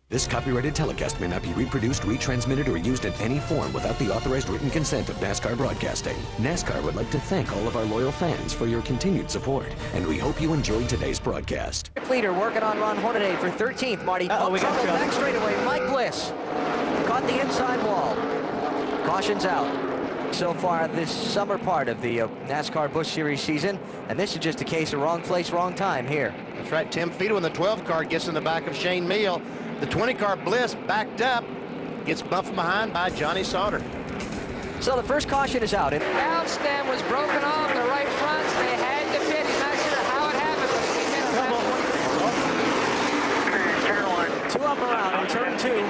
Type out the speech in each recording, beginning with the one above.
This copyrighted telecast may not be reproduced, retransmitted, or used in any form without the authorized written consent of NASCAR Broadcasting. NASCAR would like to thank all of our loyal fans for your continued support, and we hope you enjoyed today's broadcast. Leader working on Ron Hornaday for 13th, Marty. We got back straightaway. Mike Bliss caught the inside wall. Caution's out. So far this summer part of the NASCAR Busch Series season, and this is just a case of wrong place, wrong time here. That's right. Tim Feto in the 12 car gets in the back of Shane Meal. The 20 car Bliss backed up, gets bumped from behind by Johnny Sauter. So the first caution is out. Valve stem was broken off the right front. They had to pit. He's not sure how it happened, but he hit Turn one. Two up around in turn two.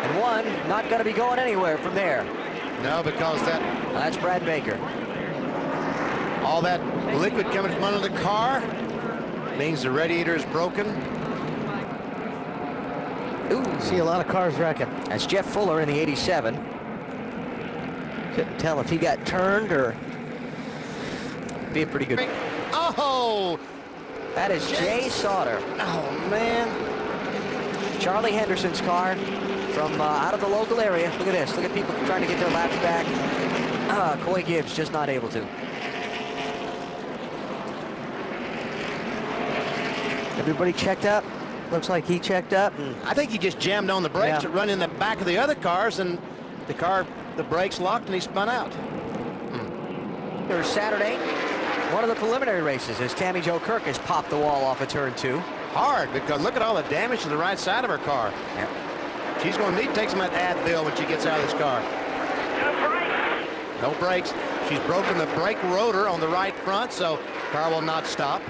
And one not going to be going anywhere from there. No, because that's Brad Baker. All that liquid coming from under the car means the radiator is broken. Ooh. See a lot of cars wrecking. That's Jeff Fuller in the 87. Couldn't tell if he got turned or be a pretty good. Oh! That is Jay Sauter. Oh, man. Charlie Henderson's car from out of the local area. Look at this. Look at people trying to get their laps back. Coy Gibbs just not able to. Everybody checked up. Looks like he checked up. And I think he just jammed on the brakes to run in the back of the other cars, and the brakes locked, and he spun out. There's Saturday, one of the preliminary races, as Tammy Jo Kirk has popped the wall off of turn two. Hard, because look at all the damage to the right side of her car. Yep. She's going to need to take some of that Advil when she gets out of this car. No brakes. She's broken the brake rotor on the right front, so car will not stop.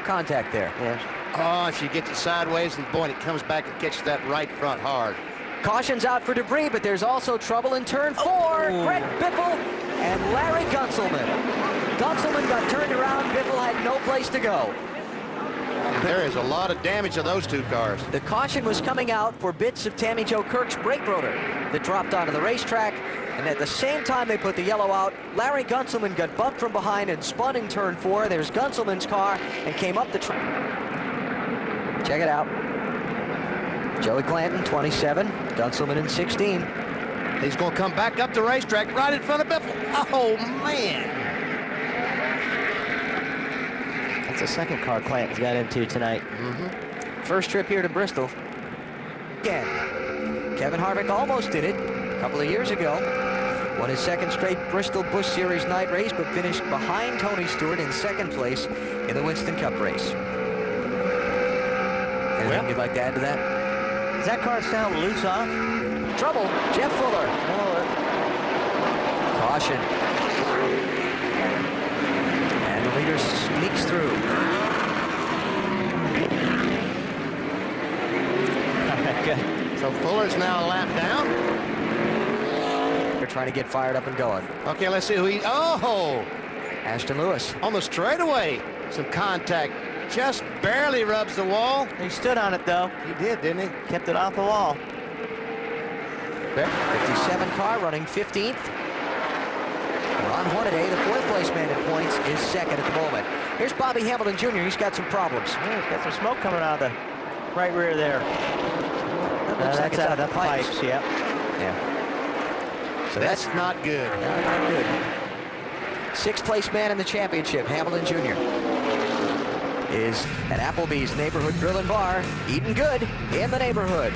Contact there. Yes. Oh, she gets it sideways, and boy, it comes back and catches that right front hard. Caution's out for debris, but there's also trouble in turn four. Greg Biffle and Larry Gunselman. Gunselman got turned around. Biffle had no place to go. There is a lot of damage to those two cars. The caution was coming out for bits of Tammy Jo Kirk's brake rotor that dropped onto the racetrack, and at the same time they put the yellow out, Larry Gunselman got bumped from behind and spun in turn four. There's Gunselman's car and came up the track. Check it out. Joey Clanton, 27, Gunselman in 16. He's going to come back up the racetrack right in front of Biffle. Oh, man. That's the second car Clanton's got into tonight. First trip here to Bristol. Again, Kevin Harvick almost did it a couple of years ago. Won his second straight Bristol Busch Series night race, but finished behind Tony Stewart in second place in the Winston Cup race. Anything you'd like to add to that? Does that car sound loose off? Trouble, Jeff Fuller. Caution. And the leader sneaks through. Good. So Fuller's now a lap down. They're trying to get fired up and going. Okay, let's see who he... Oh! Ashton Lewis. On the straightaway, some contact. Just barely rubs the wall. He stood on it, though. He did, didn't he? Kept it off the wall. 57 car running 15th. Ron Hornaday, the fourth place man in points, is second at the moment. Here's Bobby Hamilton Jr. He's got some problems. Yeah, he's got some smoke coming out of the right rear there. Looks like it's out of the pipes. Yep. Yeah. So That's not good. not good. Sixth place man in the championship, Hamilton Jr. is at Applebee's Neighborhood Grill and Bar, eating good in the neighborhood.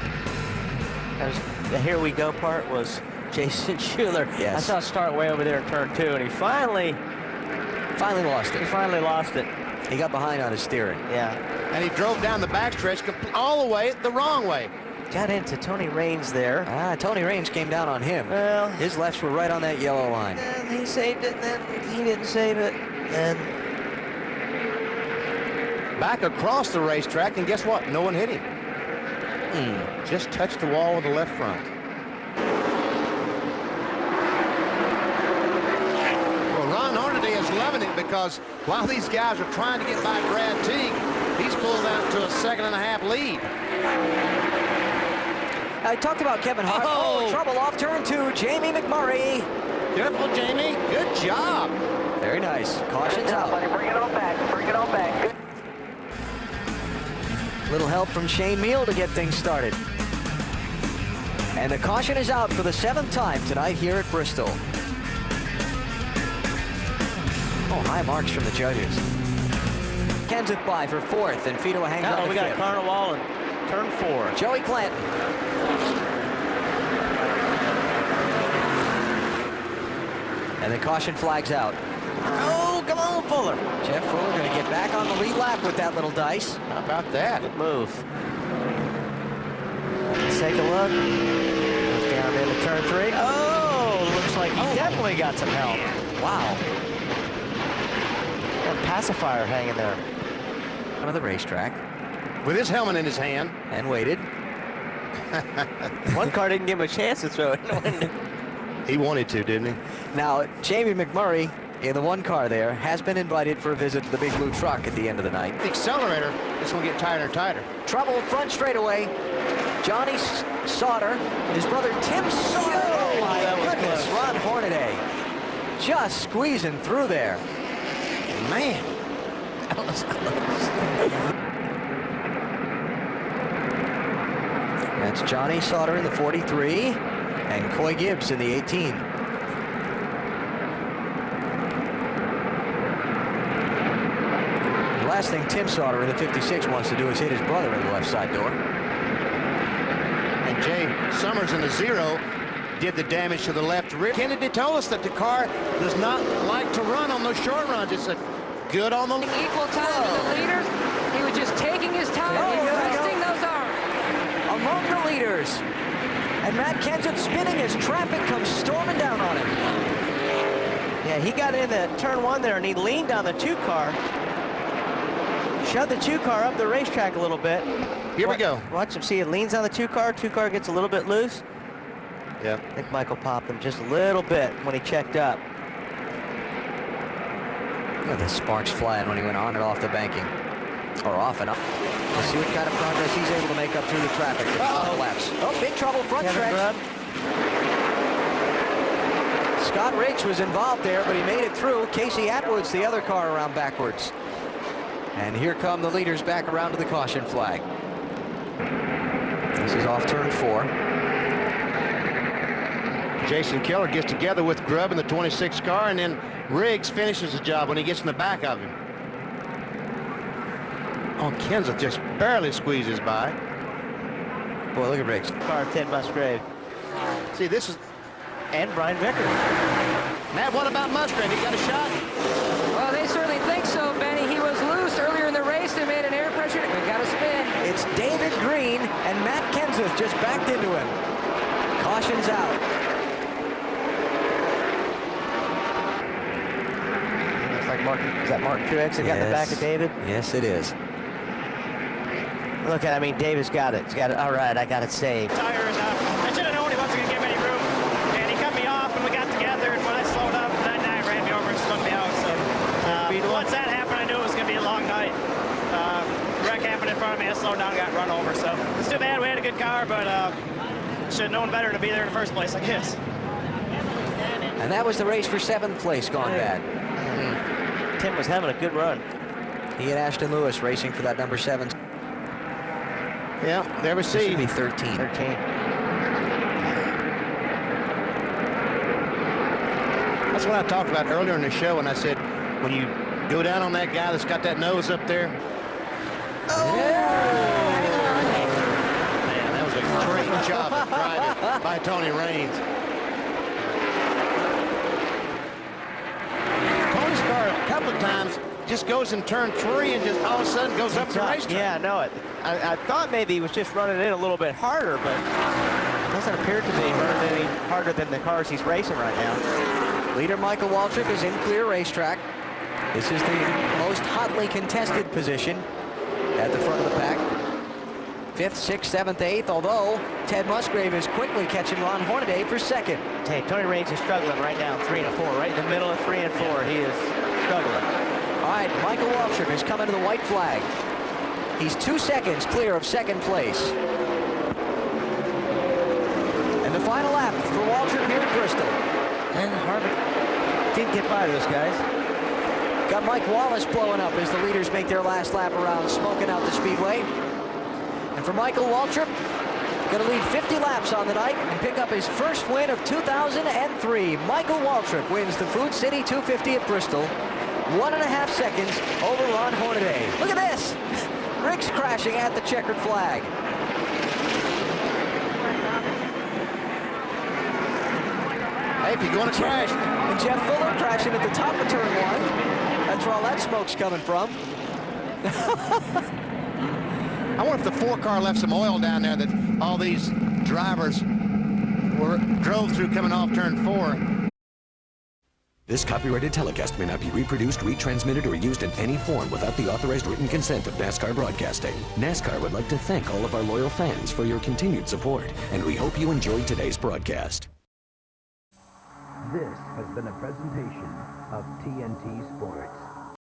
The here we go part was Jason Schuler. Yes. I saw it start way over there in turn two, and he finally lost it. He finally lost it. He got behind on his steering. Yeah. And he drove down the backstretch all the way the wrong way. Got into Tony Raines there. Tony Raines came down on him. Well, his lefts were right on that yellow line. And he saved it, and then he didn't save it. And back across the racetrack, and guess what? No one hit him. Just touched the wall with the left front. Well, Ron Hornaday is loving it because while these guys are trying to get by Brad Teague, he's pulled out to a 2.5 lead. I talked about Kevin Hart. Oh, trouble off turn two. Jamie McMurray. Careful, Jamie. Good job. Very nice. Caution's out. Bring it on back. Bring it on back. Good. Little help from Shane Meal to get things started. And the caution is out for the 7th time tonight here at Bristol. Oh, high marks from the judges. Kenseth by for 4th, and Fido hangs on to we got 5th. Carnival in turn 4. Joey Clanton. And the caution flags out. Oh, come on, Fuller. Jeff Fuller going to get back on the lead lap with that little dice. How about that? Good move. Let's take a look. Goes down into turn 3. Oh, looks like he definitely got some help. Wow. Got a pacifier hanging there. Of the racetrack. With his helmet in his hand. And waited. One car didn't give him a chance to throw it. He wanted to, didn't he? Now, Jamie McMurray in the 1 car there has been invited for a visit to the big blue truck at the end of the night. The accelerator is going to get tighter and tighter. Trouble front straightaway. Johnny Sauter, his brother Tim Sauter. Oh my goodness, Ron Hornaday just squeezing through there. Man. That was close. That's Johnny Sauter in the 43 and Coy Gibbs in the 18. The last thing Tim Sauter in the 56 wants to do is hit his brother in the left side door. And Jay Summers in the 0 did the damage to the left rear. Kennedy told us that the car does not like to run on those short runs. It's a good on the Equal time to the leader. He was just taking his time and resting those arms. Among the leaders. And Matt Kenseth spinning as traffic comes storming down on him. Yeah, he got in the turn 1 there and he leaned on the 2 car. Shoved the 2 car up the racetrack a little bit. Here we go. Watch him see it leans on the 2 car. 2 car gets a little bit loose. Yep. I think Michael popped him just a little bit when he checked up. Look at the sparks flying when he went on and off the banking. Or off and up. We'll see what kind of progress he's able to make up through the traffic. Laps. Oh, big trouble front stretch. Scott Rich was involved there, but he made it through. Casey Atwood's the other car around backwards. And here come the leaders back around to the caution flag. This is off turn 4. Jason Keller gets together with Grubb in the 26 car, and then Riggs finishes the job when he gets in the back of him. Oh, Kenseth just barely squeezes by. Boy, look at Riggs. Car 10 Musgrave. See, this is... And Brian Vickers. Matt, what about Musgrave? He got a shot? Well, they certainly think so, Benny. He was loose earlier in the race. They made an air pressure. They got a spin. It's David Green, and Matt Kenseth just backed into him. Caution's out. Looks like Mark. Is that Mark Truex that got in the back of David? Yes, it is. Look at, I mean, David's got it. He's got it. All right, I got it saved. Tires. I should have known he wasn't going to give me any room. And he cut me off, and we got together. And when I slowed up, that guy ran me over and spun me out. So once that happened, I knew it was going to be a long night. Wreck happened in front of me. I slowed down and got run over. So it's too bad. We had a good car, but should have known better to be there in the first place, I guess. And that was the race for 7th place gone bad. Tim was having a good run. He and Ashton Lewis racing for that number 7. Yeah, there we This see. should be 13. 13. That's what I talked about earlier in the show, and I said, when you go down on that guy that's got that nose up there. Oh! Man, that was a great job of driving by Tony Raines. Tony's car a couple of times just goes in turn 3 and just all of a sudden goes up the racetrack. Yeah, no, I thought maybe he was just running in a little bit harder, but it doesn't appear to be running any harder than the cars he's racing right now. Leader Michael Waltrip is in clear racetrack. This is the most hotly contested position at the front of the pack. 5th, 6th, 7th, 8th, although Ted Musgrave is quickly catching Ron Hornaday for 2nd. Hey, Tony Raines is struggling right now, 3 and 4, right in the middle of 3 and 4. He is struggling. All right, Michael Waltrip has come into the white flag. He's 2 seconds clear of 2nd place. And the final lap for Waltrip here at Bristol. And Harvick didn't get by those guys. Got Mike Wallace blowing up as the leaders make their last lap around, smoking out the speedway. And for Michael Waltrip, going to lead 50 laps on the night and pick up his first win of 2003. Michael Waltrip wins the Food City 250 at Bristol. 1.5 seconds over Ron Hornaday. Look at this! Rick's crashing at the checkered flag. Hey, if you're going to crash. And Jeff Fuller crashing at the top of turn 1. That's where all that smoke's coming from. I wonder if the 4-car left some oil down there that all these drivers drove through coming off turn 4. This copyrighted telecast may not be reproduced, retransmitted, or used in any form without the authorized written consent of NASCAR Broadcasting. NASCAR would like to thank all of our loyal fans for your continued support, and we hope you enjoyed today's broadcast. This has been a presentation of TNT Sports.